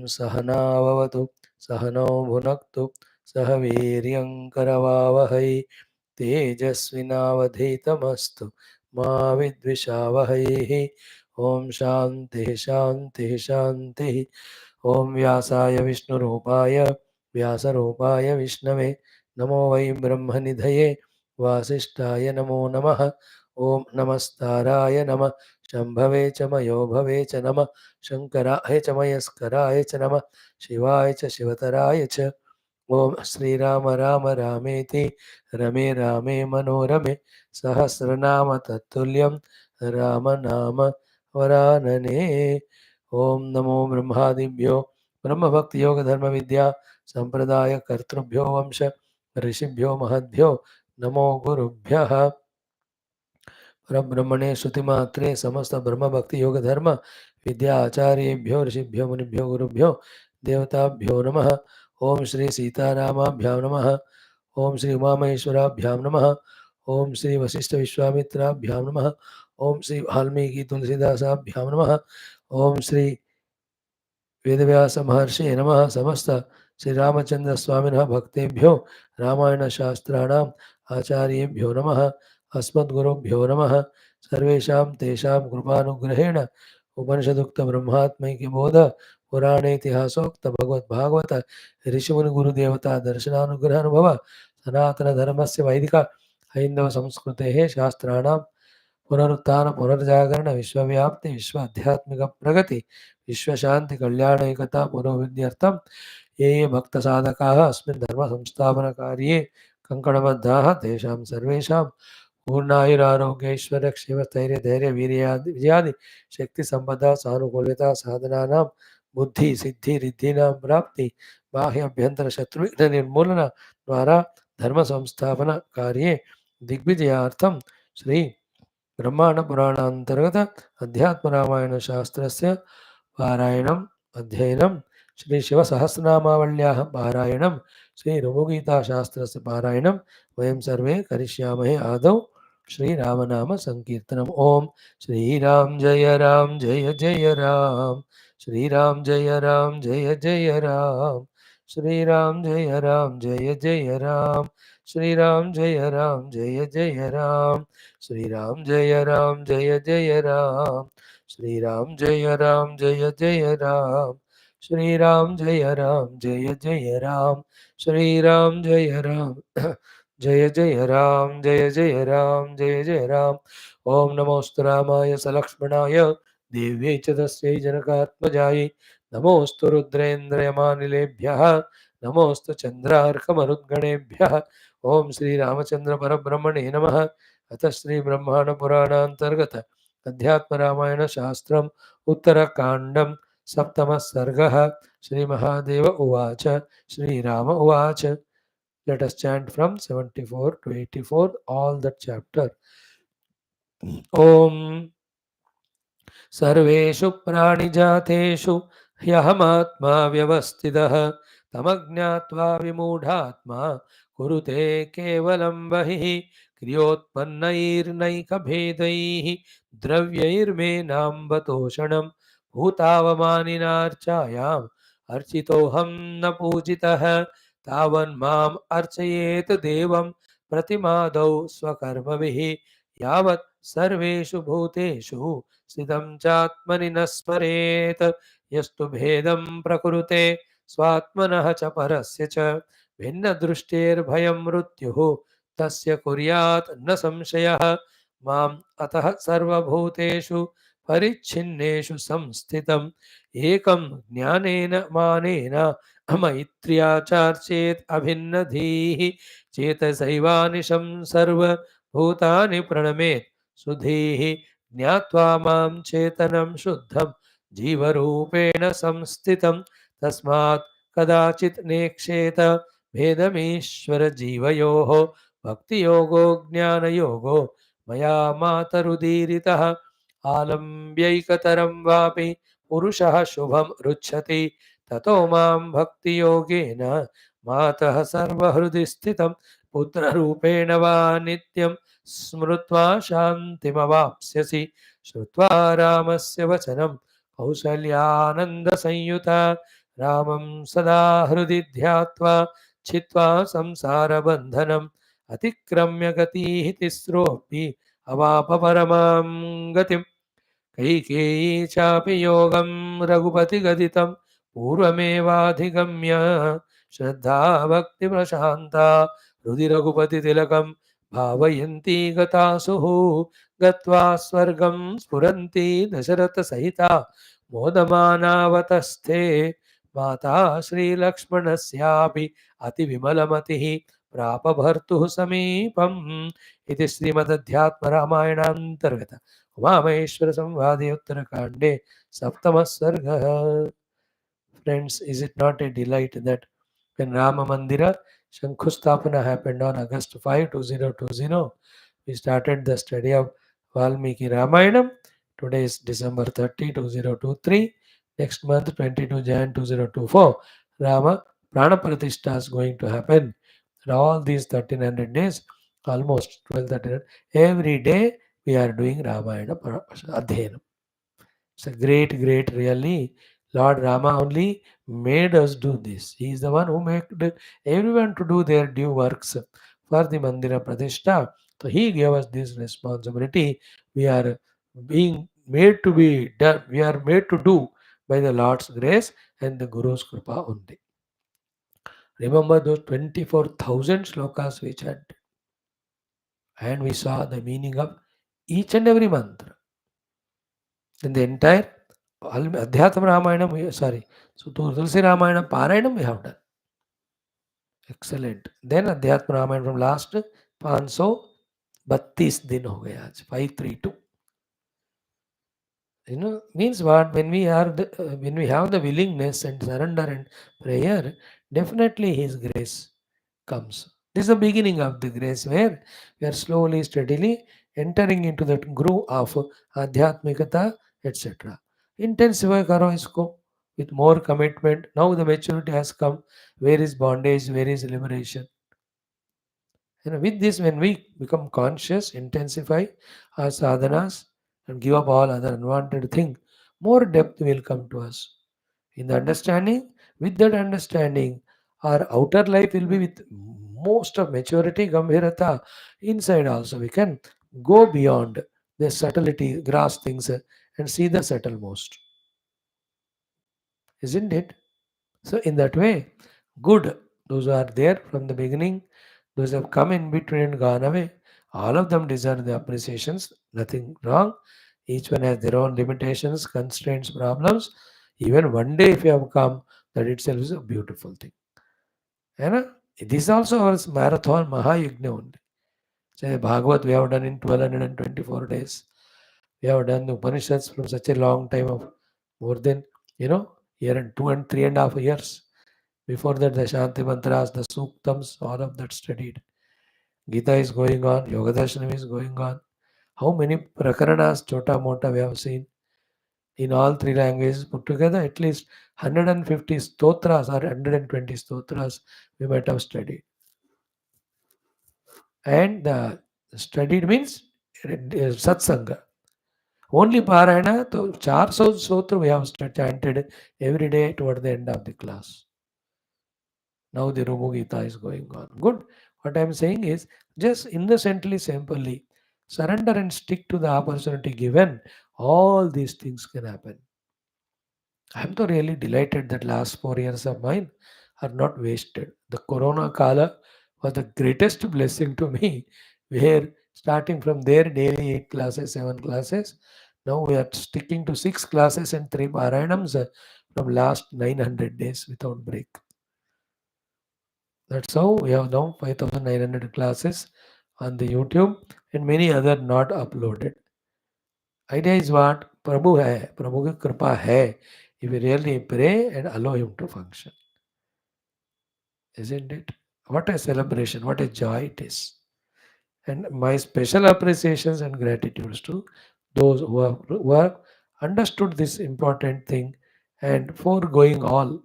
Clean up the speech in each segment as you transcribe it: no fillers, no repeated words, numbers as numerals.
सहना भवतु सहनौ भुनक्तु सह वीर्यं करवावहै तेजस्विनावधीतमस्तु मा विद्विषावहैः। ओम शांति शांति शांति। ओम व्यासाय विष्णुरूपाय व्यासरूपाय विष्णवे नमो वै ब्रह्मनिधये वासिष्ठाय नमो नमः। ओम नमस्ताराय नमः शंभवे च मयो भवे च नमः शंकराय च मयस्कराय च नमः शिवाय च शिवतराय च। ओम श्रीराम राम रामेति रमे रामे मनोरमे सहस्रनाम तत्तुल्यं राम नाम वरानने। ओम नमो ब्रह्मादिभ्यो ब्रह्मभक्ति योग धर्म विद्या संप्रदाय कर्तृभ्यो वंश ऋषिभ्यो महद्भ्यो नमो गुरुभ्यः। परब्रह्मणे श्रुतिमात्रे समस्त ब्रह्म भक्ति योग धर्म विद्या आचार्येभ्यो ऋषिभ्यो मुनिभ्यो गुरुभ्यो देवताभ्यो नमः। ओम श्री सीतारामाभ्यां नमः। ओम श्री उमामहेश्वराभ्यां नमः। ओम श्री वशिष्ठ विश्वामित्राभ्यां नमः। ओम श्री वाल्मीकि तुलसीदासाभ्यां नमः। ओम श्री वेदव्यास महर्षि नमः। समस्त श्री रामचंद्र स्वामिनः भक्तेभ्यो रामायण शास्त्राणाम् आचार्येभ्यो नमः। अस्मद्गुरुभ्यो नमः। सर्वेषां तेषां कृपानुग्रहेण उपनिषदुक्त ब्रह्मात्मैक्य बोध पुराणेतिहासोक्त भगवत् भागवत ऋषिमुनि गुरुदेवता दर्शनानुग्रहानुभव सनातन धर्मस्य वैदिक हैंदव संस्कृतेः शास्त्राणां पुनरुत्थान पुनर्जागरण विश्वव्याप्ति विश्व आध्यात्मिक प्रगति विश्व शांति कल्याण एकता पुरोभिवृद्ध्यर्थं ये ये भक्त साधकाः अस्मिन् धर्म संस्थापन कार्ये कंकणबद्धाः तेषां सर्वेषां पूर्णायुरारोग्यैश्वर्य क्षेम स्थैर्य धैर्य वीर्यादि विजयादि शक्ति संपदा सानुकूल्यता साधनानां बुद्धि सिद्धि रिद्धीनां प्राप्ति बाह्य अभ्यंतर शत्रुघ्न निर्मूलन द्वारा धर्म संस्थापन कार्ये दिग्विजयार्थं श्री ब्रह्मांड पुराणांतर्गत अध्यात्म रामायण शास्त्रस्य पारायणम् अध्ययनं श्री शिव सहस्रनामावल्याः पारायणं श्री ऋभुगीता शास्त्रस्य पारायणं वयं सर्वे करिष्यामहे। आदौ श्री राम नाम संकीर्तनम्। ओम श्री राम जय जय राम श्री राम जय जय राम श्री राम जय जय राम श्री राम जय जय राम श्री राम जय जय राम श्री राम जय जय राम श्री राम जय जय राम श्री राम जय जय जय राम जय राम। ओम नमोस्तु रामाय सलक्ष्मणाय देव्यै च तस्यै जनकात्मजायै नमोस्तु रुद्रेन्द्रयमानिलेभ्यः नमोस्तु चन्द्रार्कमरुद्गणेभ्यः। ओम श्री रामचंद्र परब्रह्मणे नमः। अतः श्री ब्रह्मांड पुराणांतर्गत अध्यात्म रामायण शास्त्रम् उत्तरकाण्डं सप्तमः सर्गः। श्री महादेव उवाच श्रीराम उवाच। Let us chant from 74 to 84 all that chapter. Om सर्वेषु प्राणिजातेषु ह्यहमात्मा व्यवस्थितः तमज्ञात्वा विमूढात्मा कुरुते केवलं बहिः क्रियोत्पन्नैर्नैकभेदैः द्रव्यैर्मेनाम्बतोषणं भूतावमानिनार्चायाम् अर्चितोऽहं न पूजितः तावन्माम् अर्चयेत देवं प्रतिमादौ स्वकर्मभिः यावत् सर्वेषु भूतेषु स्थितं चात्मनि न स्मरेत् यस्तु भेदं प्रकृते स्वात्मनः च परस्य च भिन्नदृष्टेर्भयं मृत्युः तस्य कुर्यात् न संशयः माम् अतः सर्वभूतेषु परिच्छिन्नेषु संस्थितम् एकं ज्ञानेन मानेन मैत्र्याचार्चेत् अभिन्नधीः चेतसैवानिशं सर्वभूतानि प्रणमेत् सुधीः ज्ञात्वा मां चेतनं शुद्धं जीवरूपेण संस्थितं तस्मात् कदाचित् नेक्षेत भेदमीश्वर जीवयोः भक्तियोगो ज्ञानयोगो मया मातरुदीरितः आलम्ब्यैकतरं वापि पुरुषः शुभं रुच्छति ततो मां भक्तियोगेन मातः सर्वहृदि स्थितं पुत्ररूपेण वा नित्यं स्मृत्वा शान्तिमवाप्स्यसि। श्रुत्वा रामस्य वचनं कौसल्यानन्दसंयुता Ramam sada hrudi dhyatva chitva samsara bandhanam atikramya gati tisropi avapa paramam gatim Kaikeyi चापि योगं रघुपतिगदितं पूर्वमेवाधिगम्य श्रद्धा भक्तिप्रशान्ता हृदि रघुपतितिलकं भावयन्ती गतासुः गत्वा स्वर्गं स्फुरन्ती दशरथसहिता मोदमानावतस्थे माता श्रीलक्ष्मणस्यापि अतिविमलमतिः प्रापभर्तुः समीपम् इति श्रीमदध्यात्मरामायणान्तर्गत उमामहेश्वर संवादे उत्तरकांडे सप्तमः सर्गः. Friends, is it not a delight that when Rama Mandira Shankhustapana happened on August 5, 2020, we started the study of Valmiki Ramayanam. Today is December 30, 2023. Next month, 22 Jan 2024, Rama Prana Pratishtha is going to happen. And all these 1300 days, almost 12, 1300, every day we are doing Ramayana Adhyatma. It's a great, great, really. Lord Rama only made us do this. He is the one who made everyone to do their due works for the Mandira Pratishtha. So he gave us this responsibility. We are being made to be done. We are made to do by the Lord's grace and the Guru's Kripa only. Remember those 24,000 slokas we chanted, and we saw the meaning of each and every mantra. In the entire Adhyatma Ramayanam, sorry, so Tulsi Ramayanam Parayanam we have done. Excellent. Then Adhyatma Ramayanam from last 532 दिन हो गया आज 532. Means what? When we are when we have the willingness and surrender and prayer, definitely His grace comes. This is the beginning of the grace where we are slowly, steadily entering into that groove of Adhyatmikata, etc. Intensify karo isko with more commitment. Now the maturity has come. Where is bondage? Where is liberation? With this, when we become conscious, intensify our sadhanas and give up all other unwanted things, more depth will come to us. In the understanding, with that understanding, our outer life will be with most of maturity, gambhirata. Inside also, we can go beyond the subtlety, grasp things, and see the subtlemost. Isn't it? So, in that way, good, those who are there from the beginning, those who have come in between and gone away, all of them deserve the appreciations, nothing wrong. Each one has their own limitations, constraints, problems. Even one day, if you have come, that itself is a beautiful thing. And this is also our marathon Mahayagna only. Say Bhagavad, we have done in 1224 days. We have done the Upanishads from such a long time of more than, year and 2 and 3.5 years. Before that, the Shanti Mantras, the Suktams, all of that studied. Gita is going on, Yoga Darshanam is going on. How many Prakaranas, Chota Mota, we have seen in all three languages put together? At least 150 stotras or 120 stotras we might have studied. And the studied means Satsanga. Only Parayana, so 400 stotra we have chanted every day toward the end of the class. Now the RIBHU Gita is going on. Good. What I am saying is just innocently, simply surrender and stick to the opportunity given. All these things can happen. I am so really delighted that last 4 years of mine are not wasted. The Corona Kala was the greatest blessing to me. Where starting from there daily 8 classes, 7 classes. Now we are sticking to 6 classes and 3 Parayanams from last 900 days without break. That's how we have now 5,900 classes on the YouTube and many other not uploaded. Idea is what? Prabhu hai, Prabhu ki kripa hai. If we really pray and allow him to function. Isn't it? What a celebration, what a joy it is. And my special appreciations and gratitudes to those who have understood this important thing and foregoing all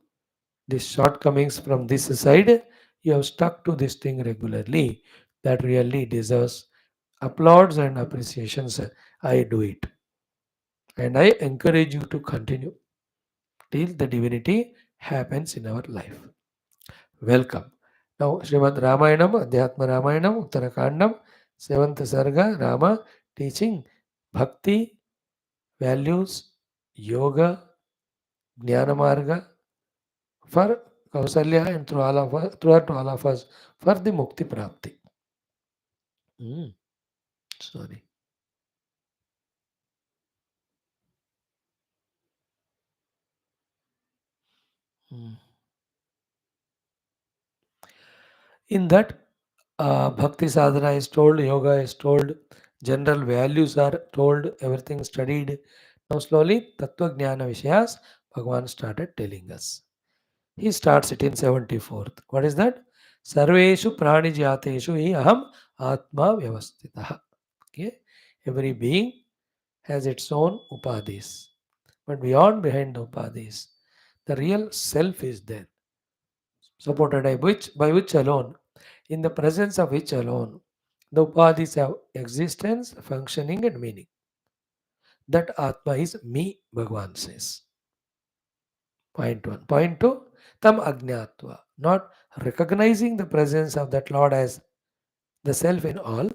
these shortcomings from this side, you have stuck to this thing regularly. That really deserves applauds and appreciations. I do it. And I encourage you to continue till the divinity happens in our life. Welcome. Now, Srimad Ramayanam, Adhyatma Ramayanam, Uttara Kandam, 7th Sarga, Rama, teaching Bhakti, values, yoga, Jnana Marga for Kausalya and through all of us, throughout all of us for the Mukti Prapti. Hmm, sorry. Hmm. In that, Bhakti sadhana is told, yoga is told, general values are told, everything studied. Now, slowly, Tattva Jnana Vishayas, Bhagavan started telling us. He starts it in 74th. What is that? Sarveshu prani jateshu hi aham atma vyavastitah. Okay? Every being has its own upadhis. But beyond behind the upadhis, the real self is there, supported by which alone, in the presence of which alone, the upadhis have existence, functioning, and meaning. That Atma is me, Bhagavan says. Point one. Point two, tam ajnatva, not recognizing the presence of that Lord as the self in all.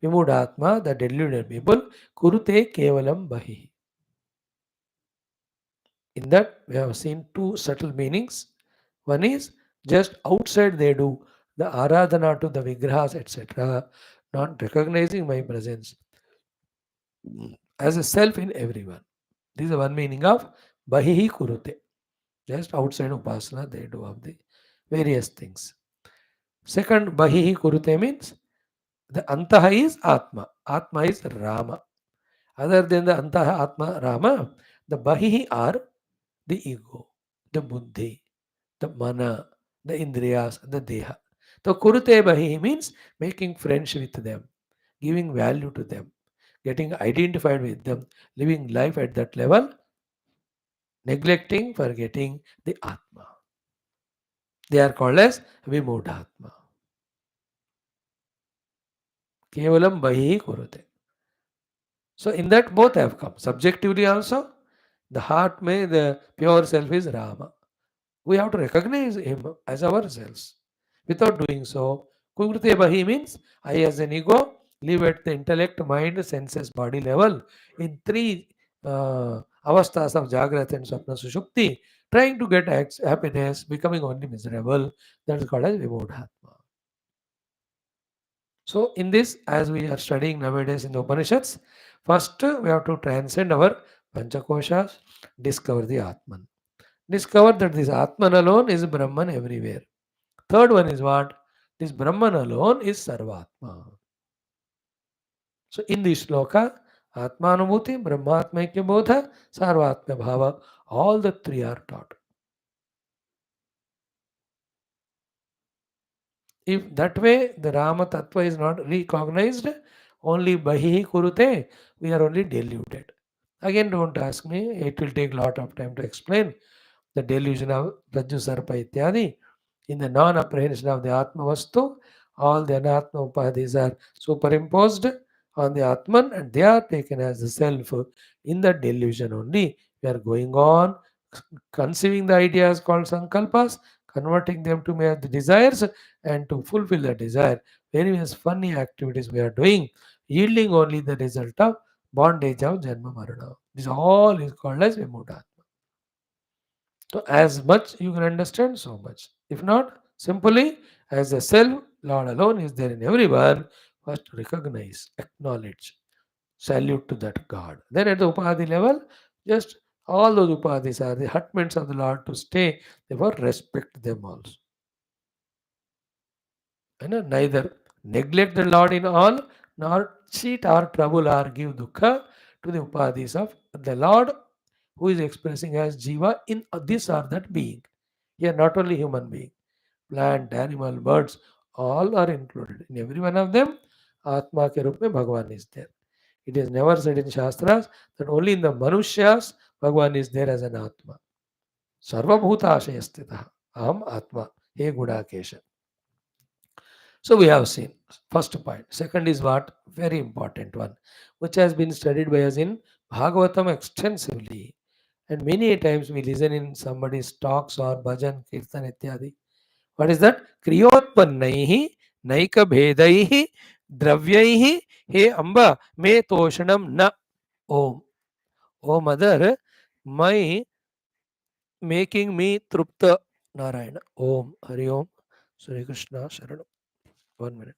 Vimudhatma, the deluded people, kurute kevalam bahi. In that, we have seen two subtle meanings. One is just outside they do the aradhana to the vigrahas, etc., not recognizing my presence as a self in everyone. This is the one meaning of bahihi kurute. Just outside upasana, they do of the various things. Second, bahihi kurute means the antaha is Atma. Atma is Rama. Other than the antaha Atma Rama, the bahihi are the ego, the buddhi, the mana, the indriyas, the deha. So kurute bahihi means making friends with them, giving value to them, getting identified with them, living life at that level, neglecting, forgetting the Atma. They are called as Vimudhatma. Kevalam bahihi kurute. So in that both have come. Subjectively also, the heart may, the pure self is Rama. We have to recognize him as ourselves. Without doing so, Kukrute Bahi means I as an ego live at the intellect, mind, senses, body level in three avasthas of Jagrat and Swapna Sushupti, trying to get happiness, becoming only miserable. That is called as Vimodhatma. So, in this, as we are studying nowadays in the Upanishads, first we have to transcend our Panchakoshas, discover the Atman. Discover that this Atman alone is Brahman everywhere. Third one is what? This Brahman alone is Sarvatma. So, in this shloka, Atmanubhuti, Brahmatmaikya Bodha, Sarvatma Bhava, all the three are taught. If that way the Rama Tattva is not recognized, only Bahihi Kurute, we are only deluded. Again, don't ask me, it will take a lot of time to explain the delusion of Rajju Sarpa Ityadi. In the non apprehension of the Atma Vastu, all the Anatma Upadhis are superimposed on the Atman and they are taken as the self. In that delusion only, we are going on conceiving the ideas called Sankalpas, converting them to mere desires, and to fulfill the desire, various funny activities we are doing, yielding only the result of bondage of Janma Marana. This all is called as Vimudhatma. So, as much you can understand, so much. If not, simply as a self, Lord alone is there in everyone. First, recognize, acknowledge, salute to that God. Then, at the Upadhi level, just all those Upadhis are the hutments of the Lord to stay, therefore, respect them also. And neither neglect the Lord in all, nor cheat or trouble or give dukkha to the Upadhis of the Lord who is expressing as Jiva in this or that being. Here, not only human being, plant, animal, birds, all are included. In every one of them, Atma ke roop mein Bhagavan is there. It is never said in Shastras that only in the Manushyas Bhagavan is there as an Atma. Sarvabhuta Ashayastita. Aham Atma. He Gudakesha. So we have seen first point. Second is what? Very important one, which has been studied by us in Bhagavatam extensively. And many times we listen in somebody's talks or bhajan, kirtan, ityadi. What is that? Kriyotpannaihi, naika bhedaihi, dravyaihi, he amba, me toshanam na. Om. Oh mother, my making me trupta. Narayana. Om. Hari Om. Sri Krishna Sharanam. 1 minute.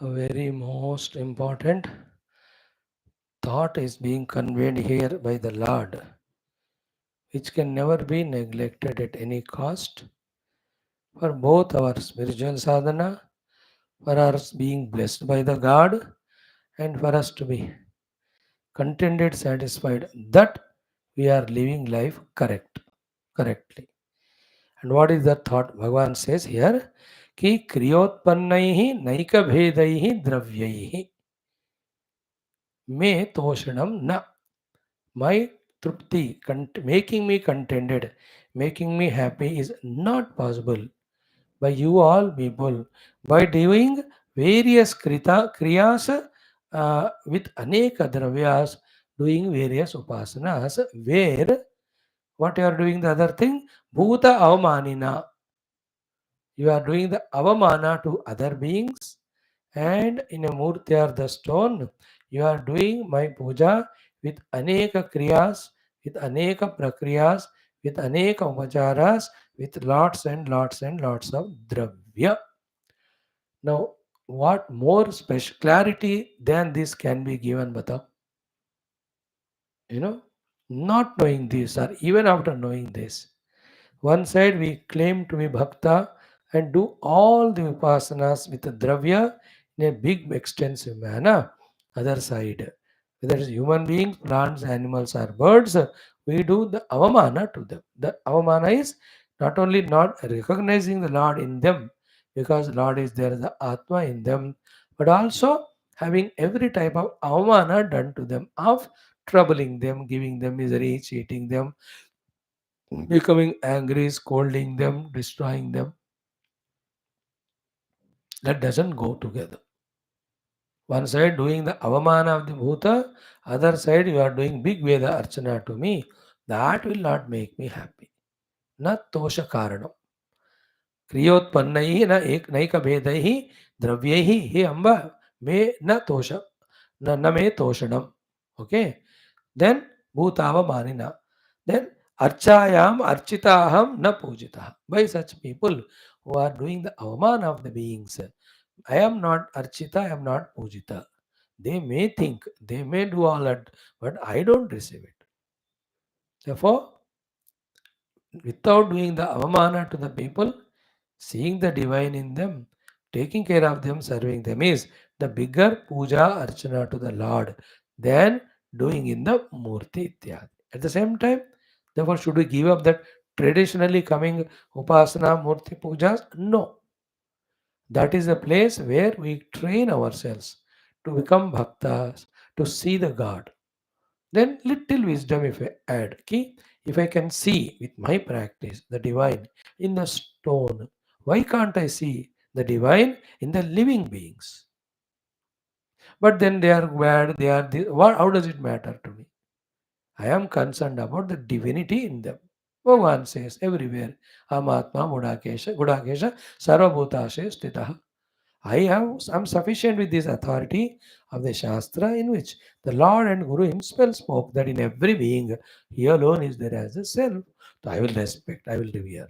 A very most important thought is being conveyed here by the Lord, which can never be neglected at any cost for both our spiritual sadhana, for us being blessed by the God, and for us to be contented, satisfied that we are living life correctly. And what is the thought? Bhagavan says here, ki kriyotpannaihi naika bhedaihi dravyaihi me toshanam na. My trupti, making me contented, making me happy is not possible by you all people. By doing various kriyas with aneka dravyas, doing various upasanas, where what you are doing the other thing? Bhuta avamanina. You are doing the avamana to other beings, and in a murti or the stone, you are doing my puja with aneka kriyas, with aneka prakriyas, with aneka upacharas, with lots and lots and lots of dravya. Now, what more special clarity than this can be given, Bata? You know, not knowing this, or even after knowing this, one side we claim to be bhakta and do all the upasanas with the dravya in a big extensive manner. Other side, whether it's human beings, plants, animals, or birds, we do the avamana to them. The avamana is not only not recognizing the Lord in them, because Lord is there, the Atma in them, but also having every type of avamana done to them of troubling them, giving them misery, cheating them, becoming angry, scolding them, destroying them. That doesn't go together. One side doing the avamana of the bhuta, other side you are doing big Veda archana to me. That will not make me happy. Not tosha karanam. Kriyotpannaihi na ek naika bhedaihi dravyaihi he amba me na tosha, na me toshanam. Okay. Then bhutava manina. Then archayam architaham na pujitah. By such people who are doing the avaman of the beings. I am not archita, I am not pujita. They may think, they may do all that, but I don't receive it. Therefore, without doing the avamana to the people, seeing the divine in them, taking care of them, serving them is the bigger puja archana to the Lord than doing in the murti ityadi. At the same time, therefore, should we give up that traditionally coming upasana murti pujas? No. That is the place where we train ourselves to become bhaktas, to see the God. Then little wisdom if I add. Ki, if I can see with my practice the divine in the stone, why can't I see the divine in the living beings? But then they are bad, they are what, how does it matter to me? I am concerned about the divinity in them. Bhagavan says everywhere, Amatma Gudakesha Sarvabhutashe Stitaha. I'm sufficient with this authority of the Shastra in which the Lord and Guru himself spoke that in every being he alone is there as a self. So I will respect, I will revere.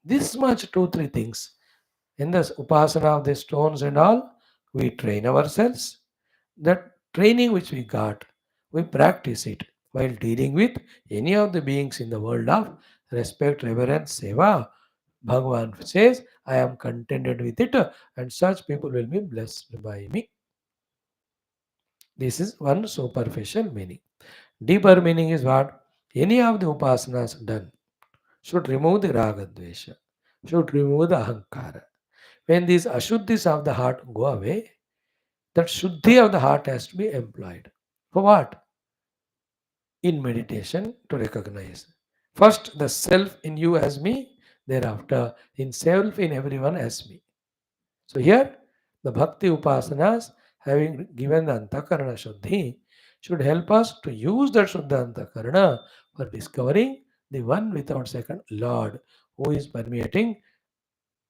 This much, two, three things. In the upasana of the stones and all, we train ourselves. That training which we got, we practice it while dealing with any of the beings in the world of respect, reverence, seva. Bhagavan says, I am contented with it, and such people will be blessed by me. This is one superficial meaning. Deeper meaning is what? Any of the upasanas done should remove the raga dvesha, should remove the ahankara. When these ashuddhis of the heart go away, that shuddhi of the heart has to be employed. For what? In meditation to recognize. First, the self in you as me, thereafter, in self in everyone as me. So here, the Bhakti Upasanas, having given the Antakarana Shuddhi, should help us to use that Shuddha Antakarana for discovering the one without second Lord, who is permeating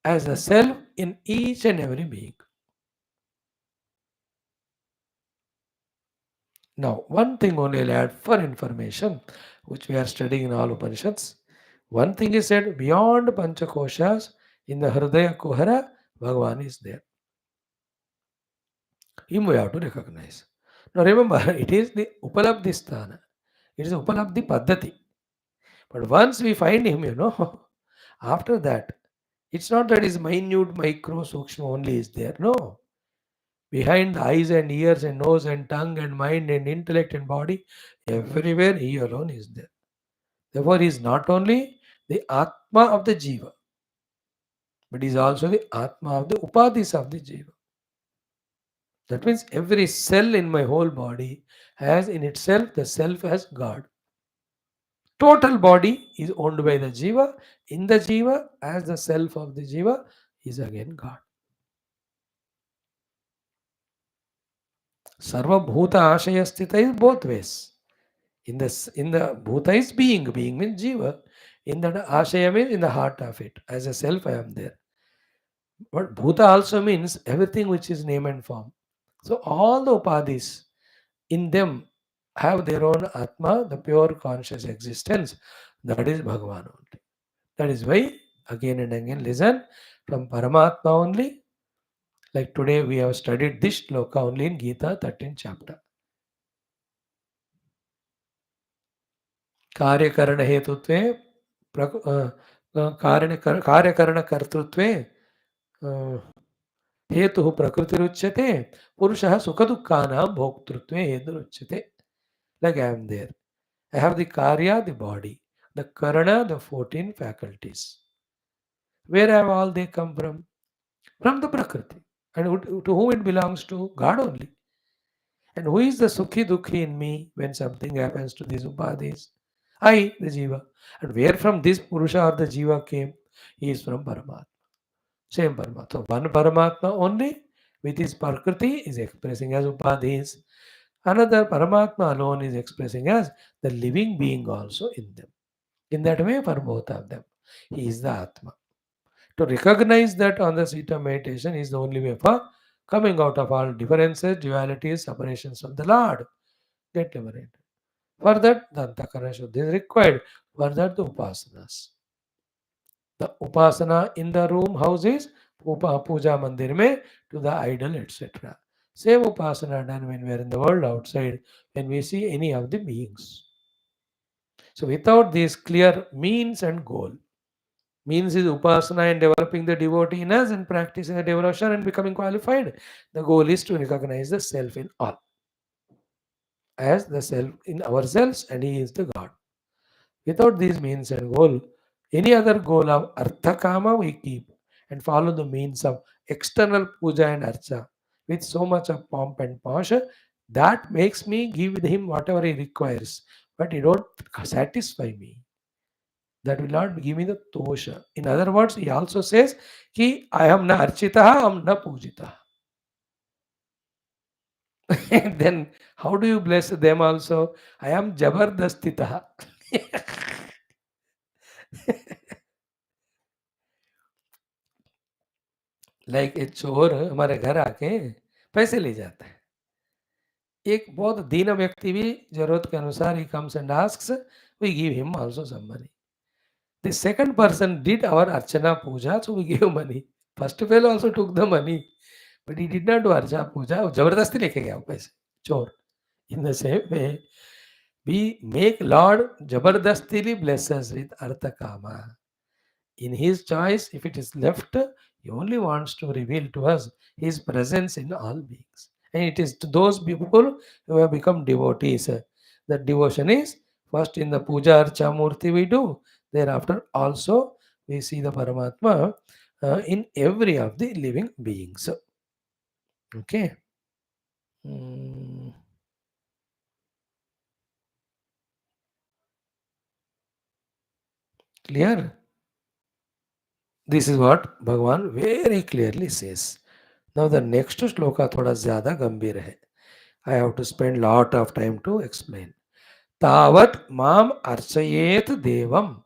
as the self in each and every being. Now, one thing only I'll add for information, which we are studying in all Upanishads. One thing is said, beyond Panchakoshas, in the Hridaya Kuhara, Bhagavan is there. Him we have to recognize. Now remember, it is the Upalabdhi Sthana. It is Upalabdhi Paddhati. But once we find him, after that, it's not that his minute micro sukshma only is there. No. Behind the eyes and ears and nose and tongue and mind and intellect and body, everywhere he alone is there. Therefore, he is not only the Atma of the Jiva, but he is also the Atma of the Upadhis of the Jiva. That means every cell in my whole body has in itself the self as God. Total body is owned by the Jiva. In the Jiva, as the self of the Jiva, is again God. Sarva Bhuta Ashaya Sthita is both ways. In the Bhuta is being means Jiva. In the Ashaya means in the heart of it. As a self, I am there. But Bhuta also means everything which is name and form. So all the Upadhis in them have their own Atma, the pure conscious existence. That is Bhagavan only. That is why again and again listen from Paramatma only. Like today we have studied this shloka only in Gita 13th chapter. Karyakarana hetutve कार्यकरण कर्तृत्वे हेतु प्रकृतिरुच्यते पुरुषः सुखदुःखानां भोक्तृत्वे हेतुरुच्यते. Like I am there. I have the karya, the body, the karana, the 14 faculties. Where have all they come from? From the Prakriti. And to whom it belongs to? God only. And who is the Sukhi Dukhi in me when something happens to these Upadhis? I, the Jiva. And where from this Purusha or the Jiva came? He is from Paramatma. Same Paramatma. So one Paramatma only with his Prakriti is expressing as Upadhis. Another Paramatma alone is expressing as the living being also in them. In that way, for both of them, he is the Atma. To recognize that on the seat of meditation is the only way for coming out of all differences, dualities, separations of the Lord. Get liberated. For that, the Antakarana Shuddhi is required. For that, the Upasanas. The Upasana in the room, houses, Puja Mandir mein, to the idol, etc. Same Upasana done when we are in the world outside, when we see any of the beings. So without this clear means and goal, means is Upasana and developing the devotee in us and practicing the devotion and becoming qualified. The goal is to recognize the self in all, as the self in ourselves, and he is the God. Without these means and goal, any other goal of artha kama we keep and follow the means of external puja and archa with so much of pomp and posh, that makes me give him whatever he requires, but he don't satisfy me. That will not give me the tosha. In other words, he also says, ki I am na architaha, I am na pujitaha. Then how do you bless them also? I am jabardastitaha. Like एक चोर हमारे घर आके पैसे ले जाता है. एक बहुत दीन व्यक्ति भी जरूरत के अनुसार he comes and asks, we give him also some money. The second person did our archana puja, so we gave money. First fellow also took the money, but he did not do archana puja. वो जबरदस्ती लेके गया वो पैसे, चोर. In the same way, we make Lord jabardastili bless us with artha kama. In his choice, if it is left, he only wants to reveal to us his presence in all beings. And it is to those people who have become devotees. That devotion is first in the puja archa murti we do. Thereafter also we see the Paramatma in every of the living beings. Okay. Clear? This is what Bhagavan very clearly says. Now the next shloka thoda zyada gambhir hai. I have to spend lot of time to explain. Tavat mam archayet devam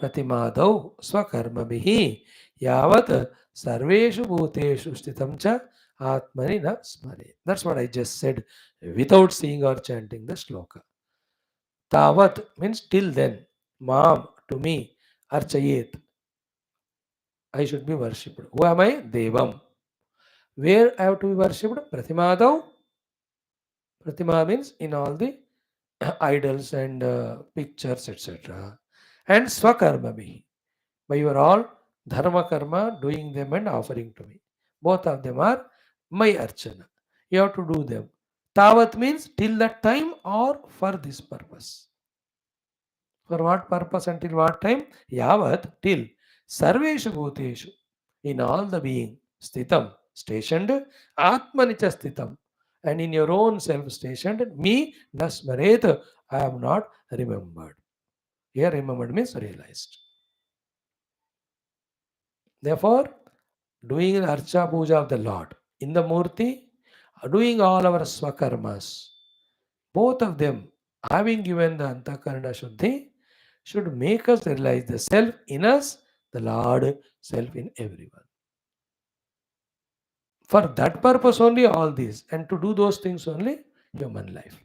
pratimadau swakarmabhihi yavat sarveshu bhuteshu sthitam cha atmani na smare. That's what I just said without seeing or chanting the shloka. Tavat means till then. Mam to me. Archayet. I should be worshipped. Who am I? Devam. Where I have to be worshipped? Pratimadau. Pratima means in all the idols and pictures, etc. And swakarma bhi. By your all dharma karma, doing them and offering to me. Both of them are my archana. You have to do them. Tavat means till that time or for this purpose. For what purpose until what time? Yavat till sarveshu bhuteshu. In all the being. Sthitam. Stationed. Atmanicha sthitam. And in your own self stationed. Me nasmaret. I am not remembered. Here remembered means realized. Therefore, doing the Archa Puja of the Lord in the Murti, doing all our Swakarmas, both of them having given the Antakarana Shuddhi, should make us realize the self in us, the Lord self in everyone. For that purpose only all these, and to do those things only human life.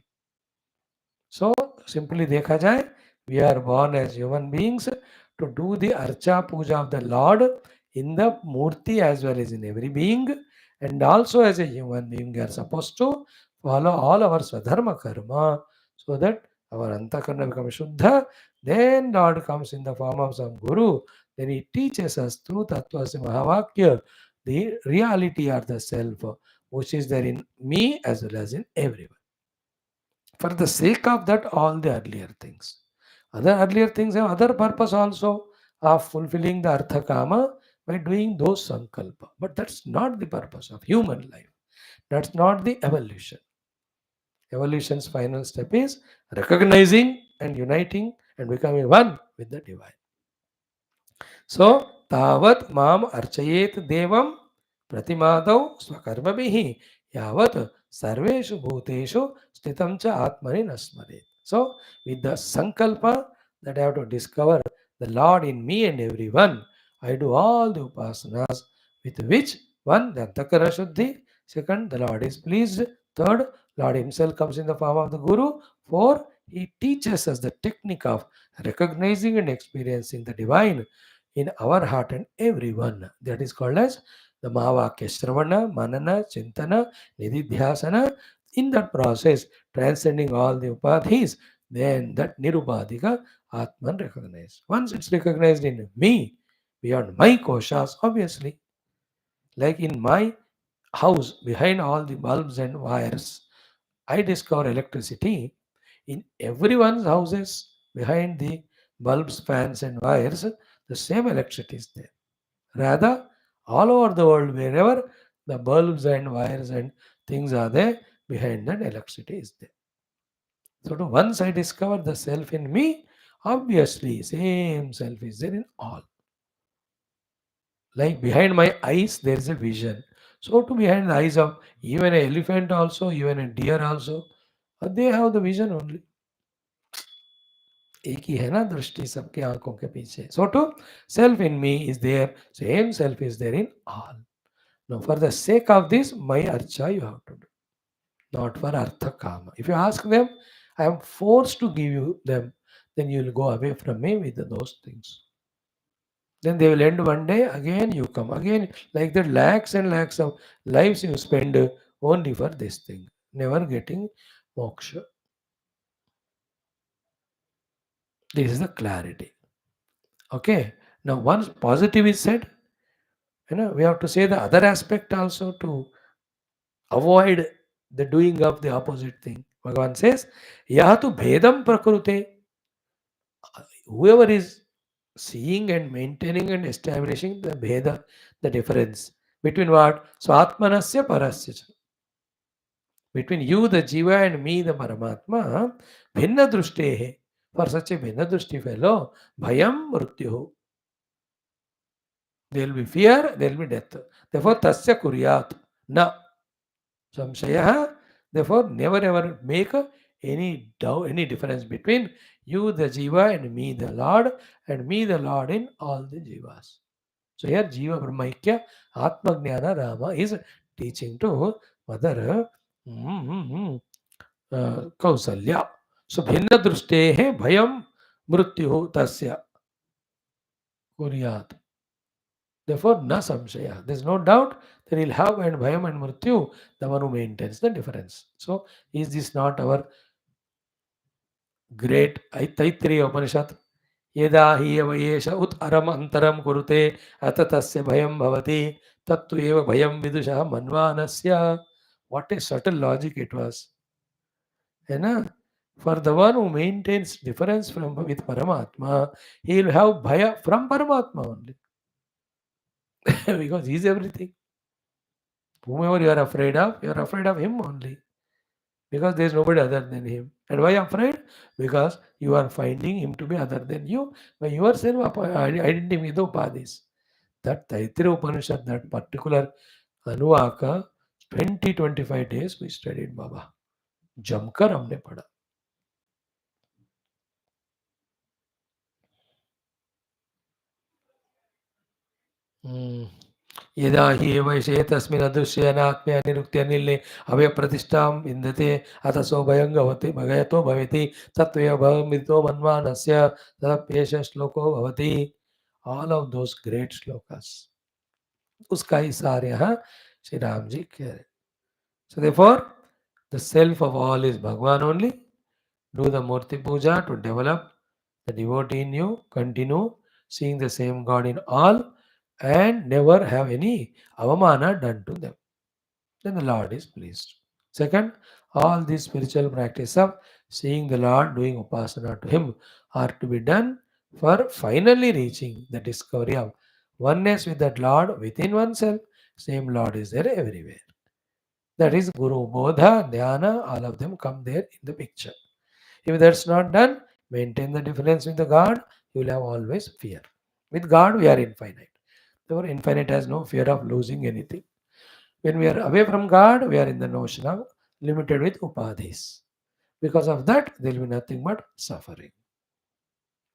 So, simply dekha jaye, we are born as human beings to do the Archa Puja of the Lord in the Murti as well as in every being, and also as a human being we are supposed to follow all our Swadharma Karma so that our Antakarna becomes Shuddha. Then Lord comes in the form of some Guru, then he teaches us through Tattvasya Mahavakya the reality of the self, which is there in me as well as in everyone. For the sake of that, all the earlier things. Other earlier things have other purpose also of fulfilling the Artha Kama by doing those sankalpa. But that's not the purpose of human life. That's not the evolution. Evolution's final step is recognizing and uniting and becoming one with the divine. So, tavat mam archayet devam pratimadau swakarmabhihi yavat sarveshu bhuteshu sthitam cha atmani nasmare. So, with the sankalpa that I have to discover the Lord in me and everyone, I do all the upasanas with which One, the Antakara Shuddhi. Second, the Lord is pleased. Third, Lord Himself comes in the form of the Guru. Four, He teaches us the technique of recognizing and experiencing the divine in our heart and everyone. That is called as the Mahavakya Shravana, Manana, Chintana, Nididhyasana. In that process, transcending all the upadhis, then that Nirupadhika Atman recognized. Once it's recognized in me, beyond my koshas, obviously, like in my house, behind all the bulbs and wires, I discover electricity. In everyone's houses, behind the bulbs, fans, and wires, the same electricity is there. Rather, all over the world, wherever the bulbs and wires and things are there, behind that electricity is there. So, to once I discover the self in me, obviously, same self is there in all. Like behind my eyes, there is a vision. So to behind the eyes of even an elephant also, even a deer also, they have the vision only. एक ही है ना दृष्टि सबके आंखों के पीछे. So to self in me is there, same self is there in all. Now for the sake of this, my archa you have to do, not for artha kama. If you ask them, I am forced to give you them, then you will go away from me with those things. Then they will end one day, again you come, again like that, lakhs and lakhs of lives you spend only for this thing, never getting moksha. This is the clarity. Okay. Now once positive is said, we have to say the other aspect also to avoid the doing of the opposite thing. Bhagavan says, Yahatu Bhedam Prakrute. Whoever is seeing and maintaining and establishing the Bheda, the difference between what? Swatmanasya Parasya. Between you, the Jiva, and me, the Paramatma, Bhinna Drustehe. For such a Bhinna Drushti fellow, Bhayam Mrityu. There will be fear, there will be death. Therefore, Tasya Kuryat. Na. Samshaya. Therefore, never ever make any doubt, any difference between you, the Jiva, and me, the Lord, and me, the Lord, in all the Jivas. So here Jiva Brahmaikya Atma Gnana Rama is teaching to Mother Kausalya. So Bhinna Drustehe Bhayam Mrityu Tasya Kuryat. Therefore, na samshaya. There is no doubt that he'll have and bhayam and mrityu, the one who maintains the difference. So, is this not our great Taittiriya Upanishad? Yeda hi eva yesha ut aram antaram kurute atatasya bhayam bhavati tattu eva bhayam vidusha manvanasya. What a subtle logic it was. For the one who maintains difference from with Paramatma, he will have bhaya from Paramatma only. Because he is everything. Whomever you are afraid of him only. Because there is nobody other than him. And why afraid? Because you are finding him to be other than you by yourself identity with the upadhis. That Taittiriya Upanishad, that particular Anuvaka, 20-25 days we studied Baba. जमकर हमने पढ़ा. यदा हि वैशे तस्मिन् अदृश्यनात्मे अनिरुक्ते अनिले अभयप्रतिष्ठां विन्दते अथ सो भयं भवति भगयतो भवति तत्त्वैव भवमितो मन्वानस्य तदप्येष श्लोको भवति. All of those great shlokas. उसका ही सार यहाँ श्री राम जी कह रहे. So therefore, the self of all is Bhagwan only. Do the Murti Puja to develop the devotee in you. Continue seeing the same God in all and never have any avamana done to them. Then the Lord is pleased. Second, all these spiritual practice of seeing the Lord, doing upasana to Him are to be done for finally reaching the discovery of oneness with that Lord within oneself. Same Lord is there everywhere. That is Guru, Bodha, Dhyana, all of them come there in the picture. If that's not done, maintain the difference with the God, you will have always fear. With God, we are infinite. Therefore, infinite has no fear of losing anything. When we are away from God, we are in the notion of limited with upadhis. Because of that, there will be nothing but suffering.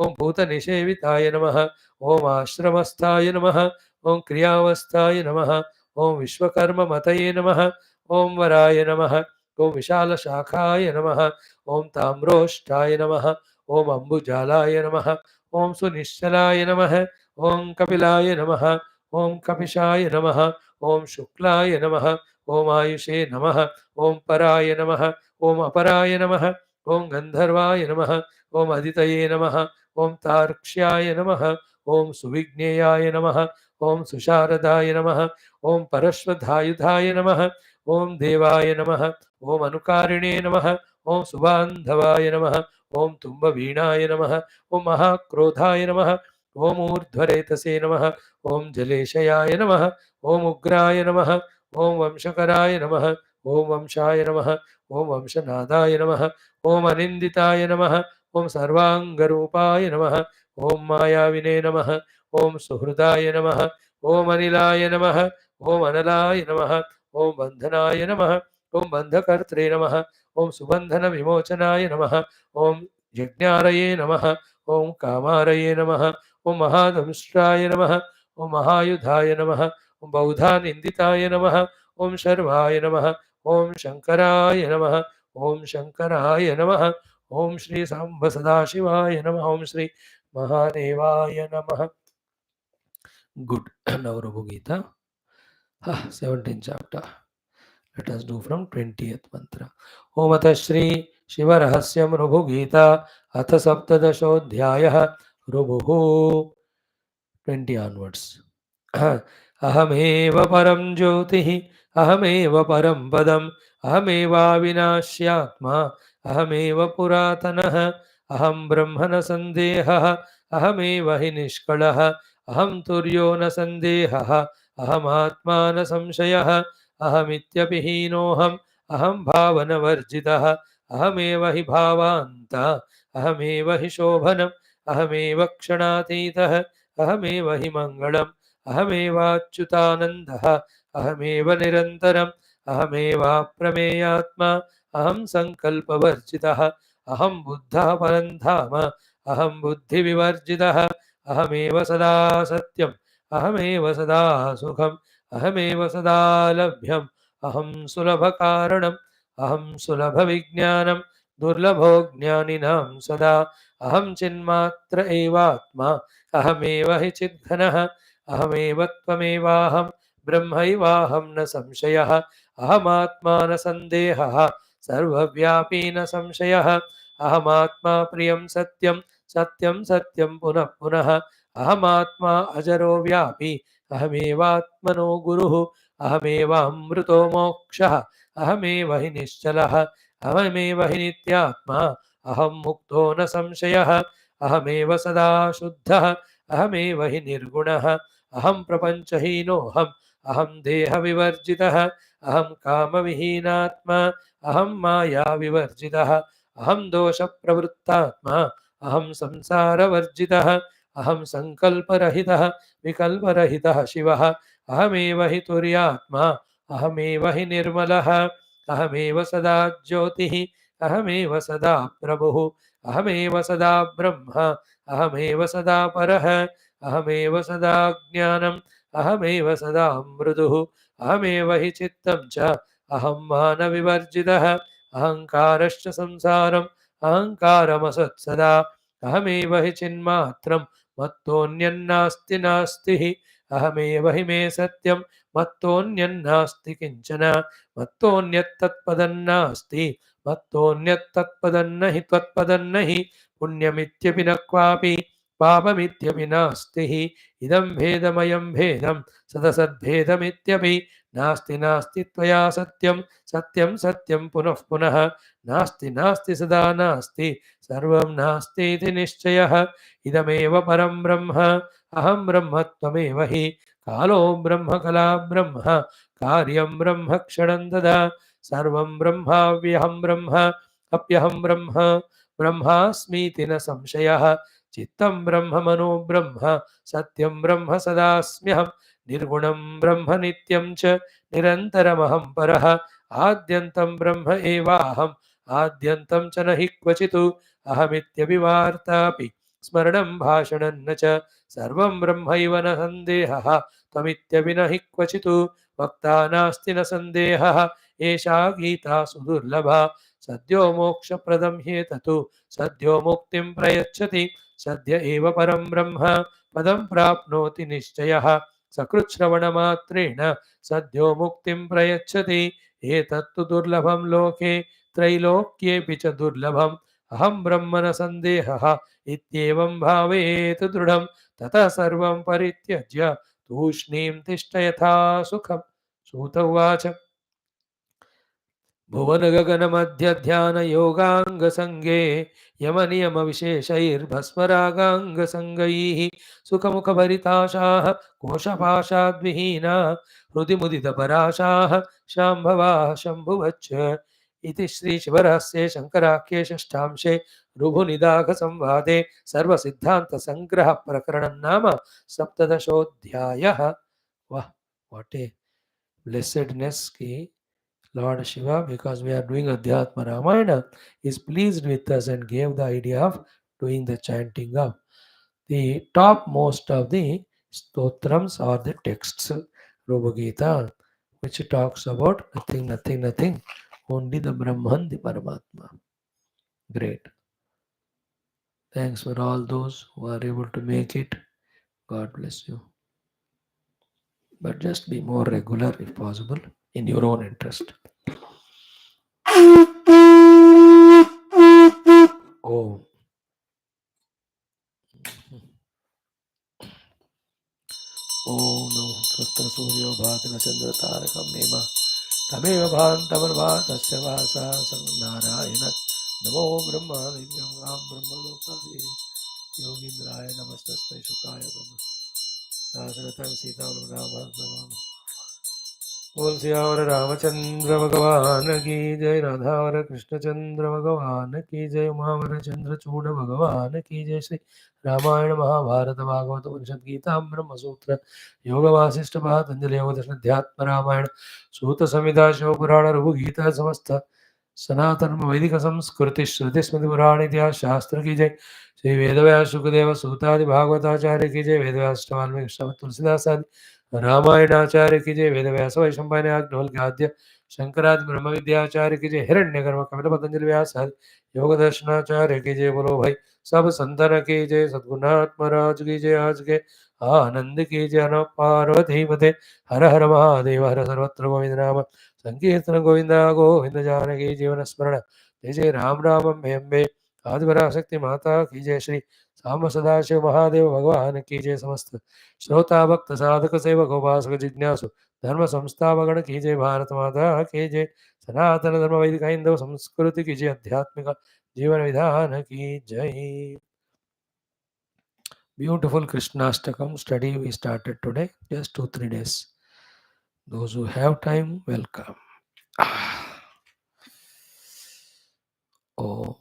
ओम भूतनिषेविताय नमः, ओम आश्रमस्थाय नमः, ओम क्रियावस्थाय नमः, ओम विश्वकर्ममतये नमः, ओम वराय नमः, ओम विशालशाखाय नमः, ओम ताम्रोष्ठाय नमः, ओम अम्बुजालाय नमः, ओम सुनिश्चलाय नमः, ओम कपिलाय नमः, ओम कपिशाय नमः, ओम शुक्लाय नमः, ओम आयुषे नमः, ओम पराय नमः, ओम अपराय नमः, ओम गंधर्वाय नमः, ओम अदितये नमः, ओम तार्क्ष्याय नमः, ओम सुविज्ञेयाय नमः, ओम सुशारदाय नमः, ओम परश्वधायुधाय नमः, ओम देवाय नमः, ओम अनुकारिणे नमः, ओम सुबान्धवाय नमः, ओम तुम्बवीणाय नमः, ओम महाक्रोधाय नमः, ओम ऊर्ध्वरेतसे नमः, ओम जलेशयाय नमः, ओम उग्राय नमः, ओम वंशकराय नमः, ओम वंशाय नमः, ओम वंशनादाय नमः, ओम अनिन्दिताय नमः, ओम सर्वांगरूपाय नमः, ओम मायाविने नमः, ओम सुहृदाय नमः, ओम अनिलाय नमः, ओम अनलाय नमः, ओम बंधनाय नमः, ओम बंधकर्त्रे नमः, ओम सुबंधन विमोचनाय नमः, ओम यज्ञारये नमः, ओम कामारये नमः, ओम महादंष्ट्राय नमः, ओम महायुधाय नमः, ओम बौधानिन्दिताय नमः, ओम शर्वाय नमः, ओम शंकराय नमः, ओम शंकराय नमः, ओम श्री सांब सदाशिवाय नमः, ओम श्री महादेवाय नमः. Good. Now Raghu Gita, 17th chapter. Let us do from 20th mantra. Om Atha Shri Shiva Rahasyam Raghu Gita Atha Saptadashodhyayah Rubhu 20 onwards. अहमेव परं ज्योतिः अहमेव परं पदम् अहमेवाविनाश्यात्मा अहमेव पुरातनः अहं ब्रह्म न सन्देहः अहमेव हि निष्कलः अहं तुर्यो न सन्देहः अहमात्मा न संशयः अहमित्यपि हीनोऽहम् अहं भावनवर्जितः अहमेव हि भावान्त अहमेव हि शोभनम् अहमेव क्षणातीतः अहमेव हि मङ्गलम् अहमेवाच्युतानन्दः अहमेव निरन्तरम् अहमेवाप्रमेयात्मा अहं सङ्कल्पवर्जितः अहं बुद्धः परन्धाम अहं बुद्धिविवर्जितः अहमेव सदा सत्यम् अहमेव सदा सुखम् अहमेव सदा लभ्यम् अहं सुलभकारणम् अहं सुलभविज्ञानम् दुर्लभो ज्ञानिनां सदा अहं चिन्मात्र एवात्मा अहमेव हि चिद्घनः अहमेव त्वमेवाहं ब्रह्मैवाहं न संशयः अहमात्मा न सन्देहः सर्वव्यापी न संशयः अहमात्मा प्रियं सत्यं सत्यं सत्यं पुनः पुनः अहमात्मा अजरो व्यापी अहमेवात्मनो गुरुः अहमेवामृतो मोक्षः अहमेव हि निश्चलः अहमेव हि नित्यात्मा अहं मुक्तो न संशयः अहमेव सदा शुद्धः अहमेव हि निर्गुणः अहं प्रपञ्चहीनोऽहम् अहं देहविवर्जितः अहं कामविहीनात्मा अहं मायाविवर्जितः अहं दोषप्रवृत्तात्मा अहं संसारवर्जितः अहं सङ्कल्परहितः विकल्परहितः शिवः अहमेव हि तुर्यात्मा अहमेव हि निर्मलः अहमेव सदा ज्योतिः अहमेव सदा प्रभुः अहमेव सदा ब्रह्म अहमेव सदा परः अहमेव सदा ज्ञानम् अहमेव सदा मृदुः अहमेव हि चित्तं च अहं मानविवर्जितः अहङ्कारश्च संसारम् अहङ्कारमसत्सदा अहमेव हि चिन्मात्रं मत्तोऽन्यन्नास्ति नास्तिः अहमेव हि मे सत्यं मत्तोऽन्यन्नास्ति किञ्चन मत्तोऽन्यत्तत्पदन्नास्ति मत्तोऽन्यत्तत्पदन्न हि त्वत्पदन्न हि पुण्यमित्यपि न क्वापि पापमित्यपि नास्ति इदं भेदमयं भेदं सदसद्भेदमित्यपि नास्ति नास्ति त्वया सत्यं सत्यं सत्यं पुनः पुनः नास्ति नास्ति सदा नास्ति सर्वं नास्ति इति निश्चयः इदमेव परं ब्रह्म अहं ब्रह्म त्वमेव हि कालो ब्रह्म कला ब्रह्म कार्यं ब्रह्म क्षणं तदा सर्वं ब्रह्माव्यहं ब्रह्म अप्यहं ब्रह्म ब्रह्मास्मीति न संशयः चित्तं ब्रह्म मनो ब्रह्म सत्यं ब्रह्म सदास्म्यहं निर्गुणं ब्रह्म नित्यं च निरन्तरमहं परः आद्यन्तं ब्रह्म एवाहम् आद्यन्तं च न हि क्वचित् अहमित्यभिवार्तापि स्मरणं भाषणं न च सर्वं ब्रह्मैव न सन्देहः त्वमित्यपि न हि क्वचित् वक्ता नास्ति न सन्देहः एषा गीता सुदुर्लभा सद्यो मोक्षप्रदं ह्येतत् सद्यो मुक्तिं प्रयच्छति सद्य एव परं ब्रह्म पदं प्राप्नोति निश्चयः सकृच्छ्रवणमात्रेण सद्यो मुक्तिं प्रयच्छति एतत्तु दुर्लभं लोके त्रैलोक्येऽपि च दुर्लभम् अहं ब्रह्म न सन्देहः इत्येवं भावेत दृढं ततः सर्वं परित्यज्य तूष्णीं तिष्ठ यथा सुखम् सूत उवाच भुवनगगनमध्यध्यानयोगाङ्गसङ्गे यमनियमविशेषैर्भस्मरागाङ्गसङ्गैः सुखमुखभरिताशाः कोशपाशाद्विहीना हृदि मुदितपराशाः शाम्भवाः शम्भुवच्च इति श्रीशिवरहस्ये शङ्कराख्ये षष्ठांशे ऋभुनिदाघसंवादे सर्वसिद्धान्तसङ्ग्रहप्रकरणं नाम सप्तदशोऽध्यायः। वाह, what a blessedness ki Lord Shiva, because we are doing Adhyatma Ramayana, is pleased with us and gave the idea of doing the chanting of the topmost of the stotrams or the texts, Rupa Gita, which talks about nothing, nothing, nothing, only the Brahman, the Paramatma. Great. Thanks for all those who are able to make it. God bless you. But just be more regular if possible in your own interest. Om. ओम नमो तत्र सूर्यो भाति न चंद्र तारकं name तमेव भान्तमर्भात् तस्य वासा नारायण नमो ब्रह्मादिभ्यं गां ब्रह्मलोकादि योगीन्द्राय नमस्तस्मै शुकाय ब्रह्म दासरथं सीतावल्लभं बोल सियावर रामचंद्र भगवान की जय, राधावर कृष्णचंद्र भगवान की जय, उमावर चंद्रचूड़ भगवान की जय। श्री रामायण महाभारत भागवत उपनिषद गीता ब्रह्म सूत्र योग वासिष्ठ पातंजलि योग दर्शन अध्यात्म रामायण सूत संहिता शिव पुराण रघु गीता समस्त सनातन वैदिक संस्कृति श्रुति स्मृति पुराण इतिहास शास्त्र की जय। श्री वेदव्यास शुकदेव सूतादि भागवताचार्य की जय। वेदव्यास वाल्मीकि तुलसीदास आदि रामायणाचार्य की जय। वेदव्यास वैशंपायन आद्य शंकरादि ब्रह्म विद्याचार्य की जय। हिरण्यगर्भ कपिल पतंजलि व्यास योग दर्शनाचार्य की जय। बोलो भाई सब संतन की जय। सद्गुरुनाथ महाराज की जय। आज के आनंद की जय। नमः पार्वती पते हर हर महादेव हर सर्वत्र गोविंद नाम संकीर्तन गोविंद गोविंद जानकी जीवन स्मरण जय जय राम राम अम्बे अम्बे आदिपराशक्ति माता की जय। श्री साम सदाशिव महादेव भगवान की जय। समस्त श्रोता भक्त साधक सेवक उपासक जिज्ञासु धर्म संस्थापगण की जय। भारत माता की जय। सनातन धर्म वैदिक हिंदू संस्कृति की जय। आध्यात्मिक जीवन विधान की जय। Beautiful Krishnastakam study we started today, just 2-3 days. Those who have time, welcome. Oh.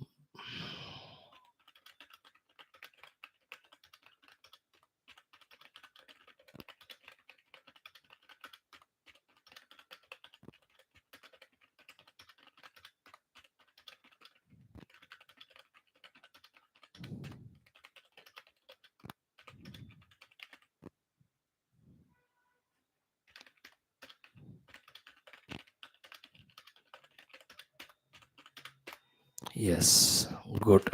Yes, good.